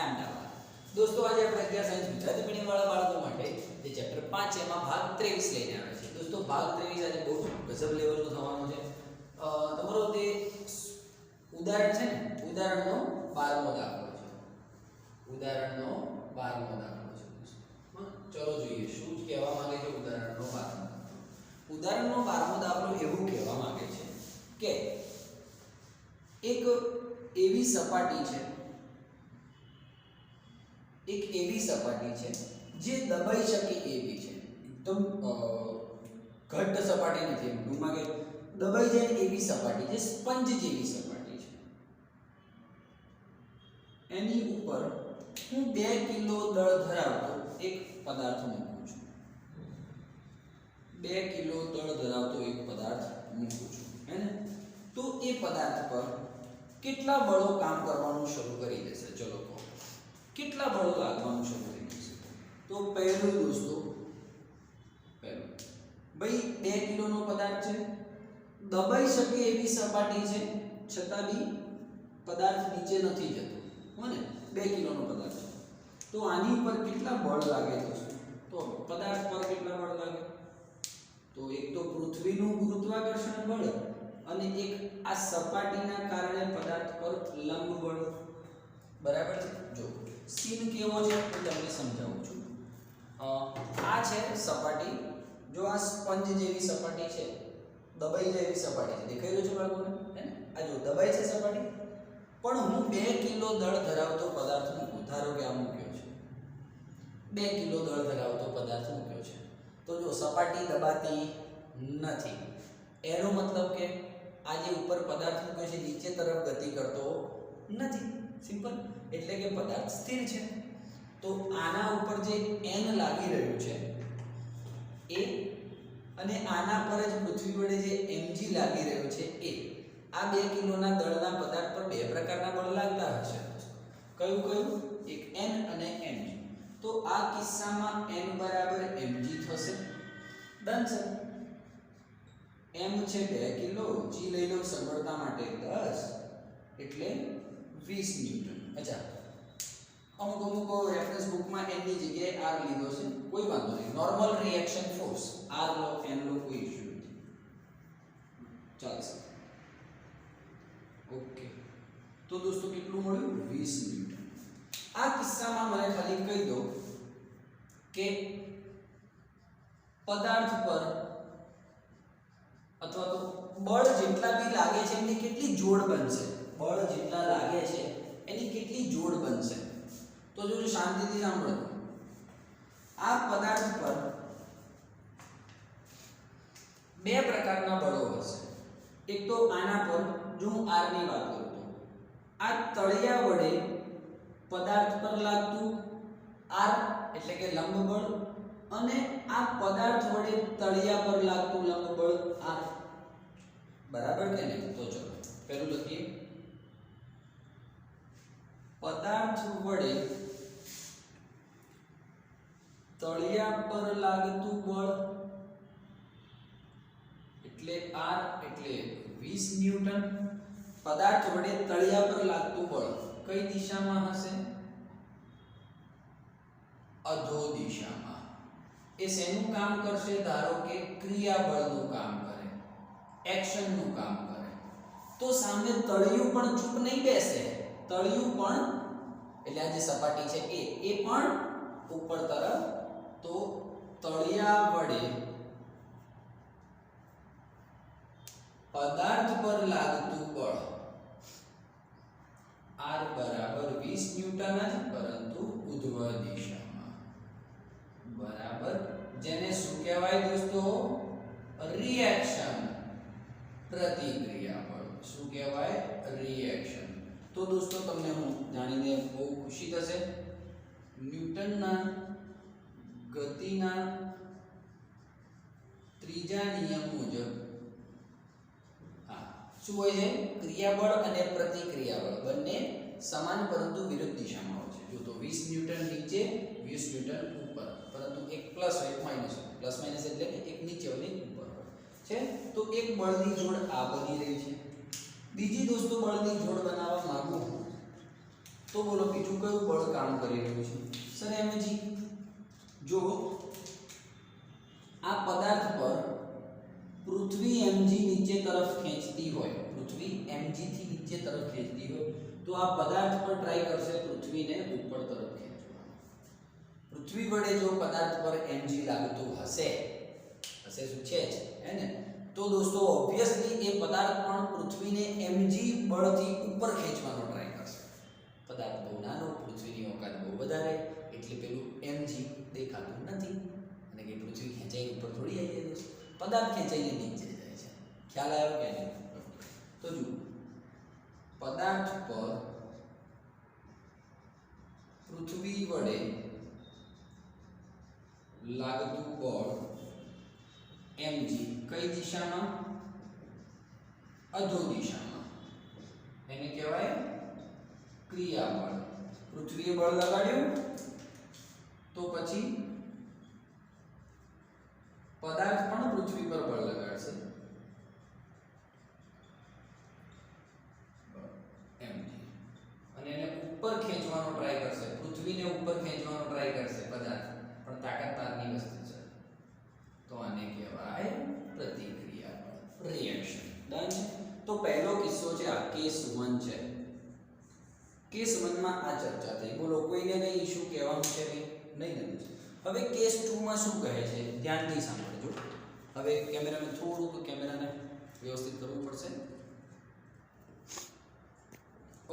કાંડા વાળા. દોસ્તો આજે આપણે 11 સાયન્સ ગુજરાતી મીડિયમ વાળા બાળકો માટે જે ચેપ્ટર 5 છે એમાં ભાગ 23 લઈને આવ્યા છે. દોસ્તો ભાગ 23 આજે બહુ ગજબ લેવલનો થવાનો છે. તમારો તે ઉદાહરણ છે ને, ઉદાહરણનો 12મો દાખલો છે. ઉદાહરણનો 12મો દાખલો છે. ચલો જોઈએ શું કહેવા માંગે છે ઉદાહરણનો 12મો દાખલો. ઉદાહરણનો 12મો દાખલો એવું કહેવા માંગે છે કે એક એવી સપાટી છે, એક એવી સપાટી છે જે દબાઈ શકે એવી છે. એકદમ ઘટ્ટ સપાટી નથી, ટૂંકમાં કે દબાઈ જાય એવી સપાટી છે, સ્પંજ જેવી સપાટી છે. એની ઉપર હું 2 કિલો દળ ધરાવતો એક પદાર્થ મૂકું છું. 2 કિલો દળ ધરાવતો એક પદાર્થ મૂકું છું, હે ને? તો એ પદાર્થ પર કેટલા બળો કામ કરવાનું શરૂ કરી દેશે? ચલો કહો, કેટલા બળો લાગવાનું શરૂ કરી દેશે? તો પહેલું દોસ્તો, પહેલું ભાઈ 2 કિલોનો પદાર્થ છે, દબાઈ શકે એવી સપાટી છે, છતાં બી પદાર્થ નીચે નથી જતો, હો ને? 2 કિલોનો પદાર્થ છે, તો આની ઉપર કેટલા બળ લાગે દોસ્તો? તો પદાર્થ પર કેટલા બળ લાગે? તો એક તો પૃથ્વીનું ગુરુત્વાકર્ષણ બળ અને એક આ સપાટીના કારણે પદાર્થ પર લંબ બળ. બરાબર છે? જો સીન કેવો છે હું તમને સમજાવું છું. આ છે સપાટી, જો આ સ્પંજ જેવી સપાટી છે, દબાઈ જાય એવી સપાટી છે, દેખાઈ રહ્યું છે બાળકોને, હે ને? આ જો દબાઈ છે સપાટી, પણ હું 2 કિલો દળ ધરાવતો પદાર્થ મૂકું. ધારો કે આ મૂક્યો છે, 2 કિલો દળ ધરાવતો પદાર્થ મૂક્યો છે, તો જો સપાટી દબાતી નથી. એનો મતલબ કે આ જે ઉપર પદાર્થ મૂક્યો છે નીચે તરફ ગતિ કરતો નથી. સિમ્પલ. એટલે કે પદાર્થ સ્થિર છે. તો આના ઉપર જે n લાગી રહ્યું છે એ, અને આના પર જ પૃથ્વી વડે જે mg લાગી રહ્યું છે એ, આ 2 કિલોના દળના પદાર્થ પર 2 પ્રકારના બળ લાગતા હશે. કયું કયું? એક n અને mg. તો આ કિસ્સામાં n બરાબર mg થશે. ડન છે. m છે 2 કિલો, g લઈ લો સરળતા માટે 10, એટલે 20 ન્યૂટન. અચ્છા, અમુક રેફરન્સ બુકમાં n ની જગ્યાએ r લીધો છે, કોઈ વાંધો નહીં. નોર્મલ રિએક્શન ફોર્સ r લો, n લો, કોઈ ઇશ્યુ નથી, ચાલશે. ઓકે, તો દોસ્તો કેટલું મળ્યું? 20 ન્યૂટન. આ કિસ્સામાં મને ખાલી કહી દો કે પદાર્થ પર અથવા તો બળ જેટલા બી લાગે છે એની કેટલી જોડ બનશે? બળ જેટલા લાગે છે એની કેટલી જોડ બનશે? તો જો શાંતિથી સાંભળો, આ પદાર્થ પર 2 પ્રકારના બળો હશે. એક તો આના પર, જો હું r ની વાત કરું તો આ તળિયા વડે પદાર્થ પર લાગતું r એટલે કે લંબ બળ, અને આ પદાર્થ વડે તળિયા પર લાગતું લંબ બળ r. બરાબર કે નહીં? તો ચલો પહેલું લખીએ. પદાર્થ વડે તળિયા પર લાગતું બળ એટલે r એટલે 20 ન્યૂટન. પદાર્થ વડે તળિયા પર લાગતું બળ કઈ દિશામાં હશે? અધો દિશામાં. એ શેનું કામ કરશે? ધારો કે ક્રિયાબળનું કામ કરે, એક્શનનું કામ કરે. તો સામે તળિયું પણ ચૂપ નહીં બેસે. તળિયું પણ એટલે આ જે સપાટી છે એ પણ ઉપર તરફ. તો તળિયા વડે પદાર્થ પર લાગતું બળ r બરાબર 20 ન્યૂટન જ, પરંતુ ઉધ્વ દિશામાં. બરાબર, જેને શું કહેવાય દોસ્તો? રિએક્શન, પ્રતિક્રિયા બળ. શું કહેવાય? રિએક્શન. તો દોસ્તો તમને હું જાણીને બહુ ખુશી થશે. ન્યૂટનના ગતિના ત્રીજા નિયમ મુજબ શું હોય છે? ક્રિયાબળ અને પ્રતિક્રિયાબળ બંને સમાન પરંતુ વિરુદ્ધ દિશામાં હોય છે. જો તો 20 ન્યૂટન નીચે, 20 ન્યૂટન ઉપર, પરંતુ એક પ્લસ હોય એક માઈનસ હોય. પ્લસ માઈનસ એટલે કે એક નીચે હોય એક ઉપર હોય છે. તો એક બળની જોડ આ બની રહી છે. બીજી દોસ્તો બળની જોડ બનાવવા માંગુ તો બોલો બીજું કયું બળ કામ કરી રહ્યું છે? Sir mg. જો આ પદાર્થ પર પૃથ્વી mg નીચે તરફ ખેંચતી હોય, પૃથ્વી mg થી નીચે તરફ ખેંચતી હોય, તો આ પદાર્થ પર ટ્રાય કરશે પૃથ્વીને ઉપર તરફ ખેંચવાનો. પૃથ્વી વડે જો પદાર્થ પર mg લાગતું હશે શું છે જ હે ને, તો દોસ્તો ઓબ્વિયસલી એ પદાર્થ પણ પૃથ્વીને mg બળથી ઉપર ખેંચવાનો ટ્રાય કરશે. પદાર્થ બહુ નાનો, પૃથ્વીની ઓકાત બહુ વધારે, એટલે પેલું mg દેખાતું નથી અને કે પૃથ્વી ખેંચાઈને ઉપર થોડી આવી જાય દોસ્તો, પદાર્થ ખેંચાઈને નીચે જાય છે. ખ્યાલ આવ્યો કે નહીં? તો જો પદાર્થ પર પૃથ્વી વડે લાગતું બળ mg કઈ દિશામાં? અધો દિશામાં. એને કહેવાય ક્રિયાબળ. પૃથ્વીએ બળ લગાડ્યું તો પછી પદાર્થ પણ પૃથ્વી પર બળ લગાડશે mg, અને એને ઉપર ખેંચવાનો ટ્રાય કરશે, પૃથ્વીને ઉપર ખેંચવાનો ટ્રાય કરશે પદાર્થ, પણ તાકાત તારની વસ્તુ છે, તો આને કહેવાય પ્રતિક્રિયા બળ, રિએક્શન. ડન. તો પહેલો કિસ્સો છે આ કેસ 1 છે. કેસ 1 માં આ ચર્ચા થઈ. બોલો કોઈને કઈ ઇશ્યુ કહેવાનું છે કે નહીં નથી? હવે કેસ 2 માં શું કહે છે ધ્યાનથી સાંભળજો. હવે કેમેરાને થોડુંક કેમેરાને વ્યવસ્થિત કરવું પડશે.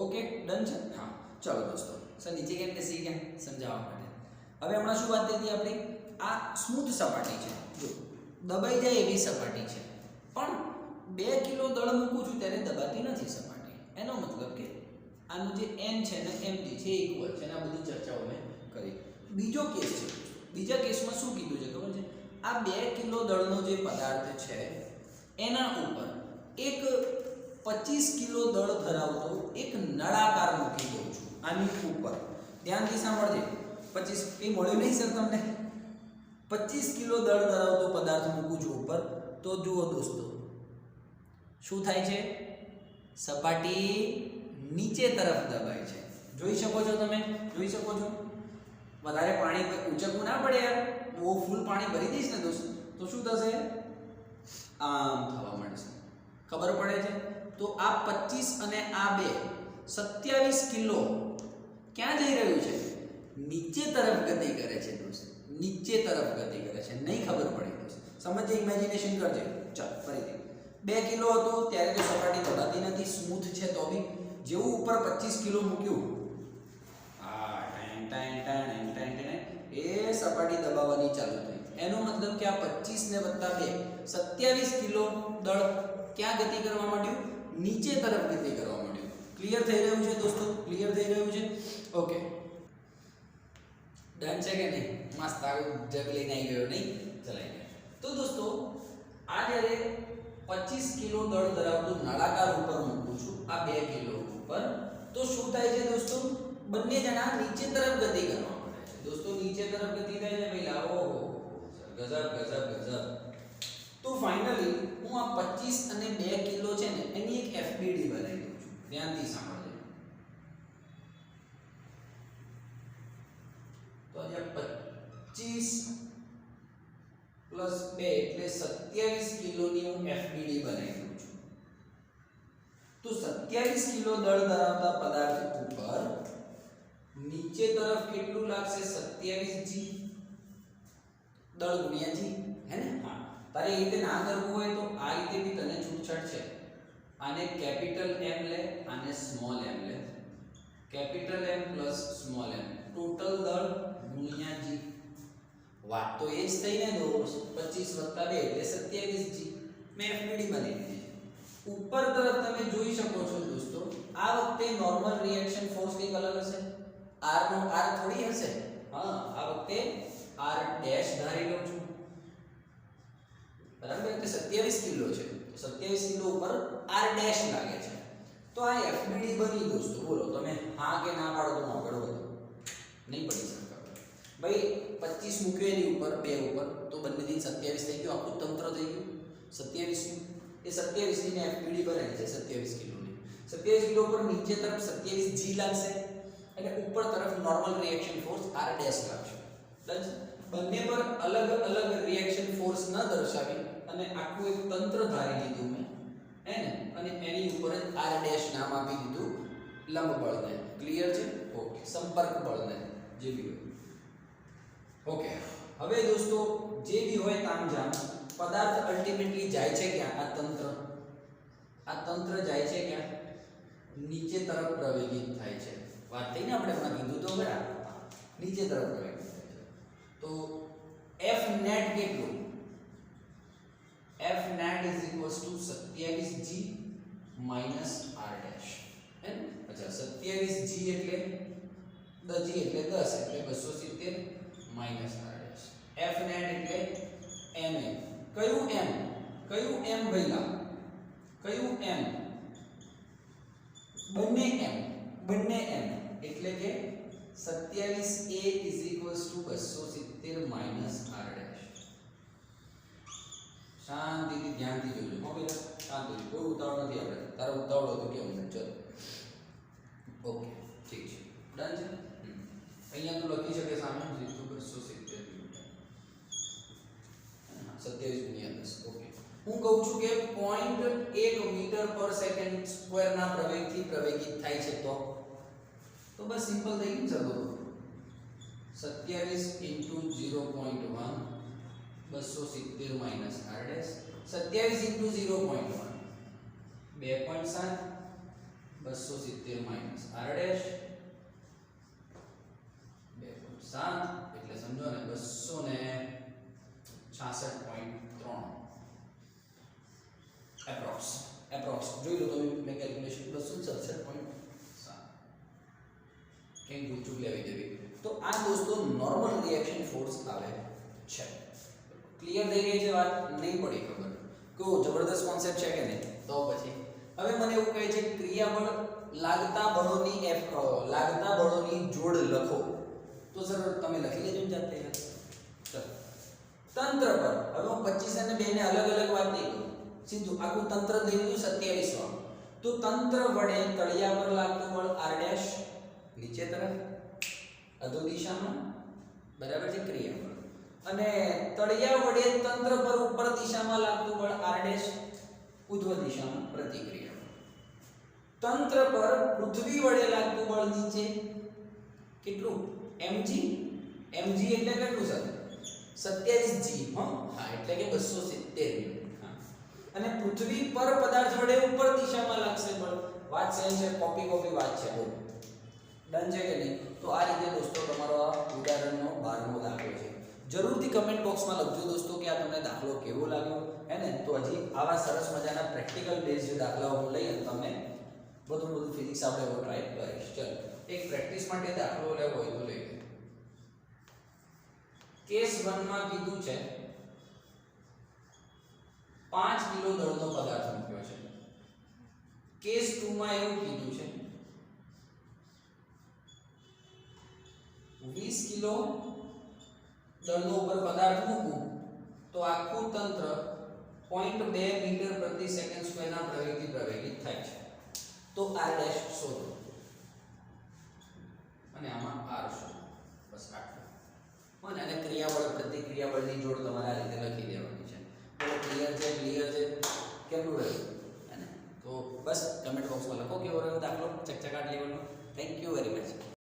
ઓકે ડન છે. હા ચલો દોસ્તો, સર નીચે કેમ બેસી ગયા સમજાવવા માટે. હવે હમણાં શું વાત થઈ આપણી? આ સ્મૂથ સપાટી છે, જો દબાઈ જાય એવી સપાટી છે, પણ 2 કિલો દળ મૂકું છું ત્યારે દબાતી નથી સપાટી. એનો મતલબ કે આનું જે n છે ને mg છે ઇક્વલ છે, ને આ બધી ચર્ચાઓ મેં કરી. બીજો કેસ છે. બીજા કેસમાં શું કીધું છે ખબર છે? આ 2 કિલો દળનો જે પદાર્થ છે એના ઉપર એક 25 કિલો દળ ધરાવતો એક નળાકાર મૂકી દઉં છું આની ઉપર. ધ્યાનથી સાંભળજે. 25 કઈ મળ્યું નહીં સર તમને? 25 કિલો દળ ધરાવતો પદાર્થ મૂકું છું ઉપર, તો જુઓ દોસ્તો શું થાય છે? સપાટી નીચે તરફ દબાય છે. જોઈ શકો છો તમે? જોઈ શકો છો? વધારે પાણી ઊંચકવું ના પડે યાર. બહુ ફૂલ પાણી ભરી દઈશ ને દોસ્તો તો શું થશે? આમ થવા માંડશે. ખબર પડે છે? તો આ 25 અને આ 2 27 કિલો ક્યાં જઈ રહ્યું છે? નીચે તરફ ગતિ કરે છે દોસ્તો, નીચે તરફ ગતિ કરે છે. નહીં ખબર પડી દોસ્તો? સમજે, ઇમેજિનેશન કરજે. ચાલ ફરીથી. 2 કિલો હતું ત્યારે તો સપાટી દબાતી નથી, સ્મૂથ છે, તો બી જેવું ઉપર 25 કિલો મૂક્યું, એ સપાટી દબાવવાની ચાલુ થઈ. એનો મતલબ કે આ 25 ને વત્તા 2 27 કિલો દળ ક્યાં ગતિ કરવા માંડ્યું? નીચે તરફ ગતિ કરવા માંડ્યું. ક્લિયર થઈ રહ્યું છે દોસ્તો? ક્લિયર થઈ રહ્યું છે? ઓકે ડન છે કે નહીં? મસ્ત આગળ જગ લઈને આવી ગયો નહીં? ચલાઈ ગયા. તો દોસ્તો આ જ્યારે 25 કિલો દળ ધરાવતું નળાકાર ઉપર મૂકું છું આ 2 કિલો ઉપર, તો શું થાય છે દોસ્તો? બંને જણા નીચે તરફ ગતિ કરવા માંડે છે. દોસ્તો નીચે તરફ ગતિ થાય છે પહેલા. ઓહો ગજબ ગજબ ગજબ. તો ફાઇનલી હું આ 25 અને 2 કિલો છે ને એની એક FBD બનાવી દઉં છું. ધ્યાનથી સાંભળજો. તો આજે 25 પ્લસ 2 એટલે 27 કિલોની હું FBD બનાવી દઉં છું. તો 27 કિલો દળ ધરાવતા પદાર્થ ઉપર નીચે તરફ કેટલું લાગશે? 27 g દળ ગુણ્યા g, હે ને? હા. તારે એ રીતે ના કરવું હોય તો આ રીતે બી તને છૂટછાટ છે. આને કેપિટલ M લે, આને સ્મોલ m લે. Capital M plus small m total દળ ગુણ્યા g. વાત તો એ જ થઈ ને દોસ્ત. 25 વત્તા 2 એટલે 27 g. મેં FBD બનાવી દીધી છે. ઉપર તરફ તમે જોઈ શકો છો દોસ્તો, આ વખતે નોર્મલ રિએક્શન ફોર્સ કઈક અલગ હશે. r નો r થોડી હશે. હા, આ વખતે r ડેશ ધારી લઉં છું. બરાબર? એટલે 27 કિલો છે. તો 27 કિલો ઉપર r ડેશ લાગે છે. તો આ FBD બની દોસ્તો. બોલો તમે હા કે ના પાડો તો આગળ વધો. નહીં પડી શકે ભાઈ. 25 મૂક્યો એની ઉપર 2 ઉપર, તો બંને દિન 27 થઈ ગયું. આખું તંત્ર થઈ ગયું 27 નું. એ 27 ની FBD બને છે 27 કિલોની. 27 કિલો પર નીચે તરફ 27 g લાગશે. એટલે ઉપર તરફ normal reaction force r dash લાગશે. ડન. બંને પર અલગ અલગ રિએક્શન ફોર્સ ન દર્શાવી અને આખું એક તંત્ર ધારી લીધું મેં, હે ને, અને એની ઉપર જ r ડેશ નામ આપી દીધું લંબ બળને. ક્લિયર છે? ઓકે. સંપર્ક બળને જે બી હોય. ઓકે. હવે દોસ્તો જે બી હોય તામઝામ, પદાર્થ અલ્ટિમેટલી જાય છે ક્યાં? આ તંત્ર જાય છે ક્યાં? નીચે તરફ પ્રવેગિત થાય છે. વાત થઈને આપણે હમણાં કીધું તો બરાબર, નીચે તરફ પ્રવેગિત થાય છે. તો F net કેટલું? F net is equals to 27g minus r dash. હે ને? અચ્છા, 27g એટલે 10 એટલે 270 minus r dash. F net એટલે ma. કયું m? કયું m ભઈલા? કયું m? બંને m એટલે કે 27a is equals to 270 minus r dash. શાંતિથી ધ્યાનથી જોજો. હો બેટા, શાંતિથી, કોઈ ઉતાવળ નથી. આપણે તારો ઉતાવળ હતો કે અમને? ચલો, ઓકે, ઠીક છે, ડન છે. અહીંયા તું લખી શકે સામે 270 27 ગુણ્યા 10. ઓકે. હું કહું છું કે 0.1 મીટર પર સેકન્ડ સ્ક્વેર ના પ્રવેગથી પ્રવેગિત થાય છે. તો બસ સિમ્પલ થઈ ગયું sir. 27 into 0.1 270 minus r dash. 27 into 0.1 2.7 270 minus r dash 2.7 એટલે સમજો ને 266.3 એપ્રોક્સ જોઈ લો તમે મેં કેલ્ક્યુલેશન 266.7 કઈ ભૂલચૂક લેવી દેવી. તો આ દોસ્તો નોર્મલ રિએક્શન ફોર્સ આવે છે. ક્લિયર થઈ ગઈ છે વાત? નહીં પડી ખબર? કેવો જબરદસ્ત કોન્સેપ્ટ છે કે નહીં? તો પછી હવે મને એવું કહે છે ક્રિયાબળ લાગતા બળોની જોડ લખો. તો સર તમે લખી લેજો જાતે. ચલો, તંત્ર પર હવે હું 25 અને 2 ને અલગ અલગ વાત નહીં કરું, સીધું આખું તંત્ર દઈ દીધું 27 વાળું. તો તંત્ર વડે તળિયા પર લાગતું બળ r ડેશ નીચે તરફ અધો દિશામાં, બરાબર છે, ક્રિયાબળ. અને તળિયા વડે તંત્ર પર ઉપર દિશામાં લાગતું બળ r ડેશ ઉધ્વ દિશામાં પ્રતિક્રિયા. તંત્ર પર પૃથ્વી વડે લાગતું બળ નીચે કેટલું? mg એટલે કેટલું સર? 27g. હા, એટલે કે 270. હા. અને પૃથ્વી પર પદાર્થ વડે ઉપર દિશામાં લાગશે બળ. વાત સેમ છે, કોપી વાત છે. બહુ ડન છે કે નહીં? તો આ રીતે દોસ્તો તમારો આ ઉદાહરણનો 12મો દાખલો છે. જરૂરથી કમેન્ટ બોક્સમાં લખજો દોસ્તો કે આ તમને દાખલો કેવો લાગ્યો, હે ને? તો હજી આવા સરસ મજાના પ્રેક્ટિકલ બેઝડ દાખલાઓ હું લઈ અને તમને બધું ફિઝિક્સ આપણે એવો ટ્રાય કરીશ. ચલો, એક પ્રેક્ટિસ માટે દાખલો લેવો હોય તો લઈ લો. કેસ 1 માં કીધું છે 5 કિલો દળનો પદાર્થ મૂક્યો છે. કેસ 2 માં એવું કીધું છે 20 કિલો દળનો ઉપર પદાર્થ મૂકું તો આખું તંત્ર 0.2 મીટર પ્રતિ સેકન્ડ સ્ક્વેરના પ્રવેગથી પ્રવેગિત થાય છે. તો r ડેશ શોધો અને આમાં r શોધો. બસ આટલું. અને ક્રિયાબળ પ્રતિક્રિયાબળની જોડ તમારે આ રીતે લખી દેવાની છે. તો ક્લિયર છે કેમનું રહ્યું? તો બસ કમેન્ટ બોક્સમાં લખો કેવો રહ્યો દાખલો, ચકચકાટ લેવલનો. Thank you very much.